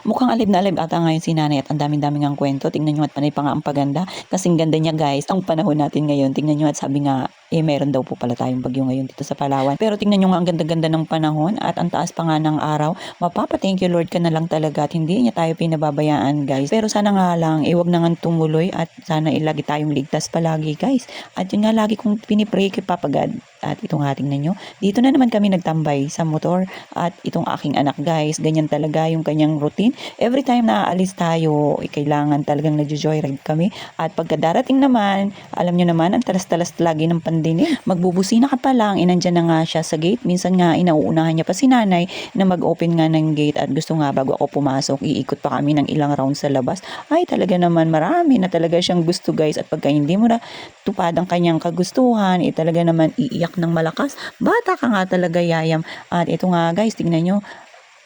Mukhang alive na alive ata ngayon si nanay at ang daming-daming ang kwento. Tingnan nyo at panay pa nga ang paganda. Kasing ganda niya guys. Ang panahon natin ngayon. Tingnan nyo at sabi nga, meron daw po pala tayong bagyo ngayon dito sa Palawan. Pero tingnan nyo nga ang ganda-ganda ng panahon at ang taas pa nga ng araw. Mapapa-thank you Lord ka na lang talaga at hindi niya tayo pinababayaan guys. Pero sana nga lang, wag na nga tumuloy at sana lagi tayong ligtas palagi guys. At yun nga lagi kong pinipray kay Papa God. At itong tingnan nyo, dito na naman kami nagtambay sa motor at itong aking anak guys, ganyan talaga yung kanyang routine. Every time na aalis tayo, kailangan talagang nagjo-joyride kami. At pagkadarating naman, alam nyo naman, ang talas-talas lagi ng pandinig. Magbubusina ka pa lang, inandyan na nga siya sa gate. Minsan nga, inauunahan niya pa si nanay na mag-open nga ng gate at gusto nga bago ako pumasok, iikot pa kami ng ilang round sa labas. Ay, talaga naman marami na talaga siyang gusto guys. At pagka hindi mo na tupad ang kanyang kagustuhan, talaga naman iiyak ng malakas. Bata ka nga talaga yayam. At ito nga guys, tingnan nyo,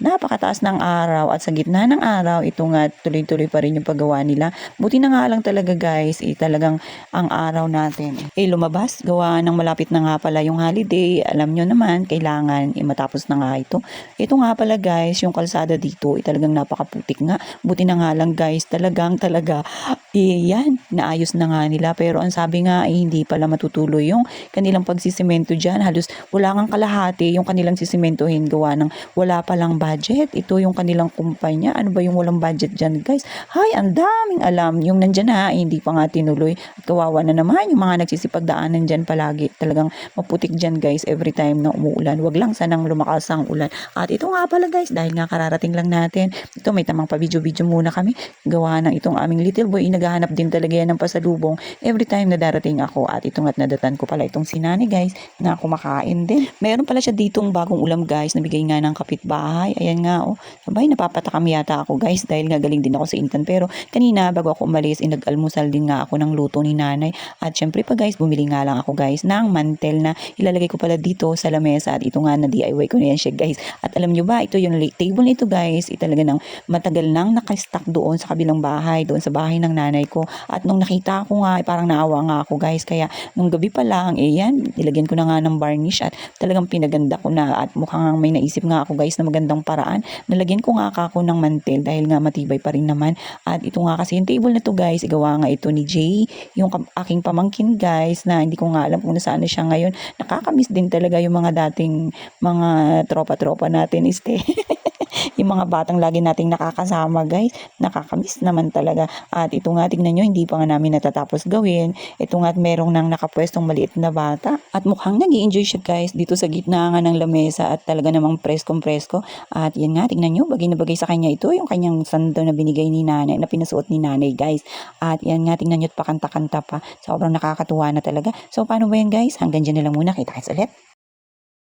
napakataas ng araw at sa gitna ng araw, ito nga tuloy-tuloy pa rin yung paggawa nila. Buti na nga lang talaga guys, talagang ang araw natin lumabas, gawa ng malapit na nga pala yung holiday. Alam nyo naman, kailangan matapos na nga ito. Ito nga pala guys, yung kalsada dito, talagang napakaputik nga. Buti na nga lang guys, talaga, yan, naayos na nga nila. Pero ang sabi nga, hindi pala matutuloy yung kanilang pagsisemento dyan. Halos wala ngang kalahati yung kanilang sisimentohin, gawa ng wala palang budget. Ito yung kanilang kumpanya. Ano ba yung walang budget dyan guys? Hay, ang daming alam. Yung nandyan na, hindi pa nga tinuloy. At kawawa na naman yung mga nagsisipagdaanan dyan palagi. Talagang maputik dyan guys every time na umuulan. Wag lang sanang lumakas ang ulan. At ito nga pala guys, dahil nga kararating lang natin, ito may tamang pa-video-video muna kami. Gawa ng itong aming little boy, naghahanap din talaga yan ng pasalubong every time na darating ako. At ito nga't nadatan ko pala itong sinani guys na kumakain din. Meron pala siya ditong bagong ulam guys, nabigay nga ng kapitbahay. Ayan nga, sabay napapatakam yata ako guys dahil nga galing din ako sa intan. Pero kanina bago ako umalis, nag-almusal din nga ako ng luto ni nanay. At syempre pa guys, bumili nga lang ako guys ng mantel na ilalagay ko pala dito sa lamesa. At ito nga na DIY ko na yan siya guys. At alam nyo ba, ito yung table nito guys, talaga nang matagal nang nakastock doon sa kabilang bahay, doon sa bahay ng nanay ko. At nung nakita ko nga, parang naawa nga ako guys. Kaya nung gabi pa lang, yan, nilagyan ko na nga ng varnish at talagang pinaganda ko na. At mukhang may naisip nga ako guys na magandang paraan. Nalagyan ko nga ako ng mantel dahil nga matibay pa rin naman. At ito nga kasi yung table na to guys, igawa nga ito ni Jay, yung aking pamangkin guys, na hindi ko nga alam kung nasaan na siya ngayon. Nakakamiss din talaga yung mga dating mga tropa-tropa natin yung mga batang lagi nating nakakasama guys, nakakamiss naman talaga. At ito nga, tingnan nyo, hindi pa nga namin natatapos gawin. Ito nga, merong nang nakapwestong maliit na bata at mukhang nag-i-enjoy siya guys dito sa gitna nga ng lamesa at talaga namang preskong-presko. At yan nga, tingnan nyo, bagay na bagay sa kanya ito, yung kanyang sando na binigay ni nanay, na pinasuot ni nanay guys. At yan nga, tingnan nyo, pakanta-kanta pa, sobrang nakakatuwa na talaga. So paano ba yan guys? Hanggang dyan na lang muna, kita-kits ulit.